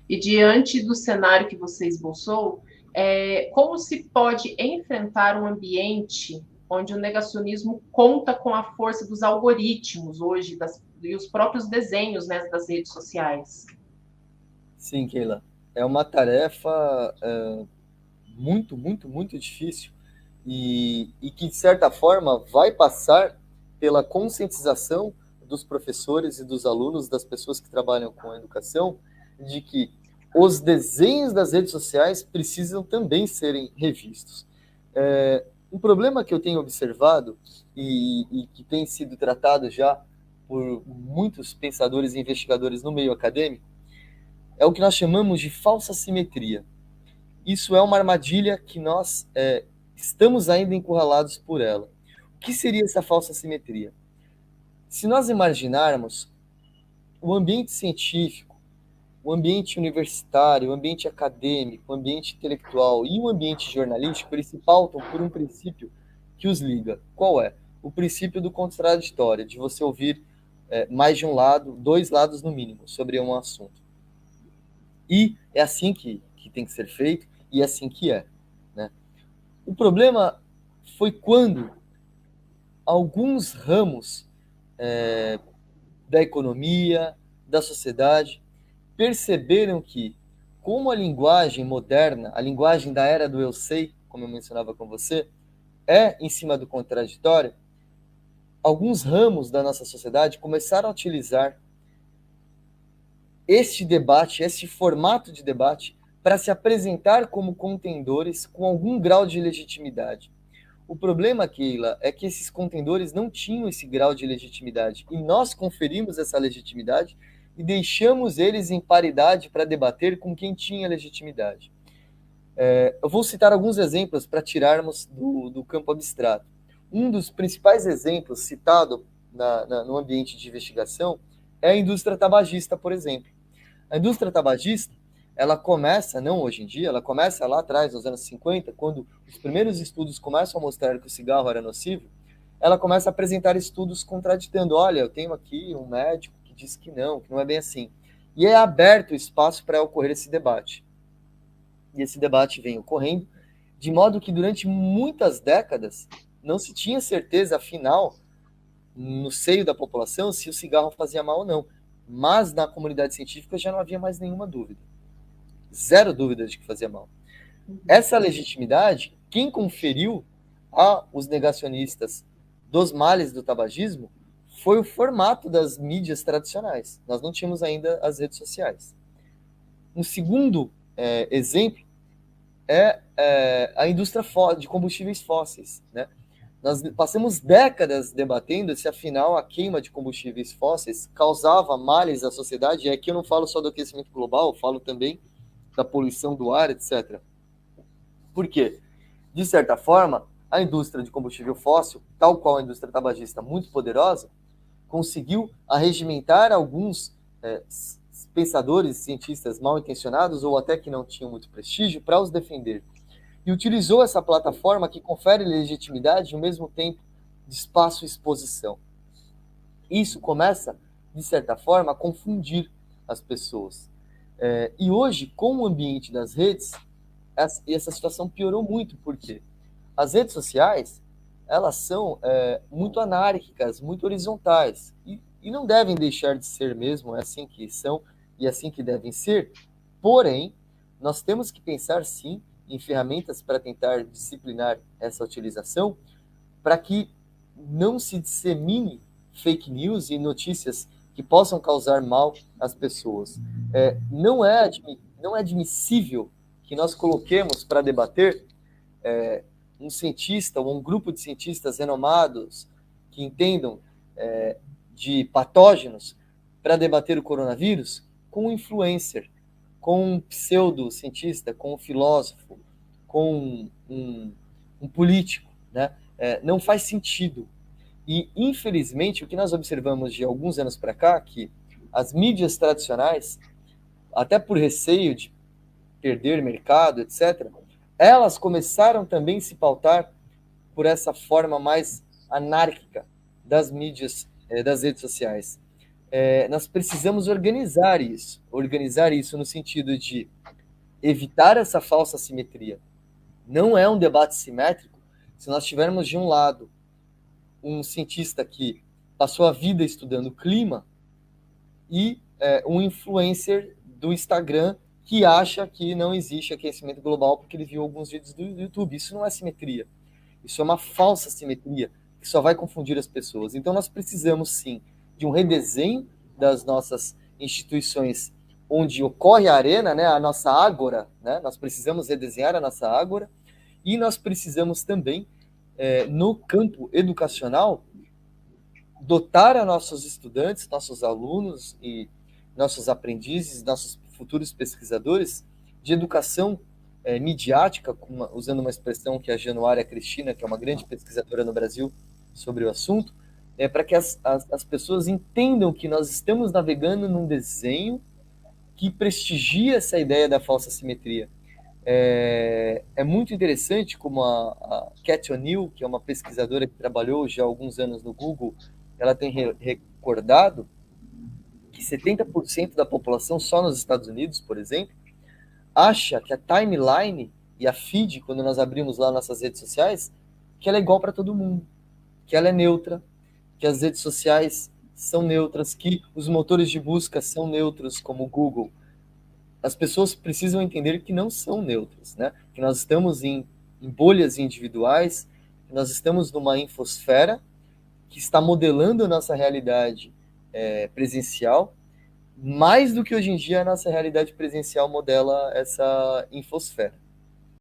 E diante do cenário que você esboçou, como se pode enfrentar um ambiente onde o negacionismo conta com a força dos algoritmos hoje e os próprios desenhos, né, das redes sociais? Sim, Keila. É uma tarefa muito, muito, muito difícil e que, de certa forma, vai passar pela conscientização dos professores e dos alunos, das pessoas que trabalham com a educação, de que os desenhos das redes sociais precisam também serem revistos. Um problema que eu tenho observado e que tem sido tratado já por muitos pensadores e investigadores no meio acadêmico é o que nós chamamos de falsa simetria. Isso é uma armadilha que nós estamos ainda encurralados por ela. O que seria essa falsa simetria? Se nós imaginarmos o ambiente científico, o ambiente universitário, o ambiente acadêmico, o ambiente intelectual e o ambiente jornalístico, eles se pautam por um princípio que os liga. Qual é? O princípio do contraditório, de você ouvir mais de um lado, dois lados no mínimo, sobre um assunto. E é assim que tem que ser feito, e é assim que é. Né? O problema foi quando alguns ramos da economia, da sociedade, perceberam que, como a linguagem moderna, a linguagem da era do eu sei, como eu mencionava com você, é em cima do contraditório, alguns ramos da nossa sociedade começaram a utilizar este debate, este formato de debate, para se apresentar como contendores com algum grau de legitimidade. O problema, Keila, é que esses contendores não tinham esse grau de legitimidade e nós conferimos essa legitimidade e deixamos eles em paridade para debater com quem tinha legitimidade. Eu vou citar alguns exemplos para tirarmos do campo abstrato. Um dos principais exemplos citado no ambiente de investigação é a indústria tabagista, por exemplo. A indústria tabagista, ela começa, não hoje em dia, ela começa lá atrás, nos anos 50, quando os primeiros estudos começam a mostrar que o cigarro era nocivo, ela começa a apresentar estudos contraditando. Olha, eu tenho aqui um médico que diz que não é bem assim. E é aberto o espaço para ocorrer esse debate. E esse debate vem ocorrendo, de modo que durante muitas décadas não se tinha certeza, afinal, no seio da população, se o cigarro fazia mal ou não. Mas na comunidade científica já não havia mais nenhuma dúvida. Zero dúvida de que fazia mal. Essa legitimidade, quem conferiu aos negacionistas dos males do tabagismo foi o formato das mídias tradicionais. Nós não tínhamos ainda as redes sociais. Um segundo exemplo a indústria de combustíveis fósseis. Né? Nós passamos décadas debatendo se, afinal, a queima de combustíveis fósseis causava males à sociedade, e aqui eu não falo só do aquecimento global, eu falo também da poluição do ar, etc. Por quê? De certa forma, a indústria de combustível fóssil, tal qual a indústria tabagista muito poderosa, conseguiu arregimentar alguns pensadores, cientistas mal intencionados ou até que não tinham muito prestígio para os defender. E utilizou essa plataforma que confere legitimidade e, ao mesmo tempo, de espaço e exposição. Isso começa, de certa forma, a confundir as pessoas. E hoje, com o ambiente das redes, essa situação piorou muito, porque as redes sociais, elas são muito anárquicas, muito horizontais, e não devem deixar de ser mesmo, é assim que são e é assim que devem ser. Porém, nós temos que pensar, sim, em ferramentas para tentar disciplinar essa utilização, para que não se dissemine fake news e notícias que possam causar mal às pessoas. Não é admissível que nós coloquemos para debater um cientista ou um grupo de cientistas renomados que entendam de patógenos para debater o coronavírus com um influencer, com um pseudocientista, com um filósofo, com um político. Né? Não faz sentido. E, infelizmente, o que nós observamos de alguns anos para cá, que as mídias tradicionais, até por receio de perder mercado, etc., elas começaram também a se pautar por essa forma mais anárquica das mídias, das redes sociais. nós precisamos organizar isso no sentido de evitar essa falsa simetria. Não é um debate simétrico se nós tivermos de um lado um cientista que passou a vida estudando clima e um influencer do Instagram que acha que não existe aquecimento global porque ele viu alguns vídeos do YouTube. Isso não é simetria. Isso é uma falsa simetria que só vai confundir as pessoas. Então nós precisamos, sim, de um redesenho das nossas instituições onde ocorre a arena, né, a nossa ágora, né? Nós precisamos redesenhar a nossa ágora e nós precisamos também, no campo educacional, dotar a nossos estudantes, nossos alunos e nossos aprendizes, nossos futuros pesquisadores de educação midiática, usando uma expressão que a Januária Cristina, que é uma grande pesquisadora no Brasil sobre o assunto, para que as pessoas entendam que nós estamos navegando num desenho que prestigia essa ideia da falsa simetria. É muito interessante como a Cat O'Neill, que é uma pesquisadora que trabalhou já há alguns anos no Google, ela tem recordado que 70% da população, só nos Estados Unidos, por exemplo, acha que a timeline e a feed, quando nós abrimos lá nossas redes sociais, que ela é igual para todo mundo, que ela é neutra, que as redes sociais são neutras, que os motores de busca são neutros, como o Google. As pessoas precisam entender que não são neutras, né? Que nós estamos em bolhas individuais, que nós estamos numa infosfera que está modelando a nossa realidade presencial, mais do que hoje em dia a nossa realidade presencial modela essa infosfera.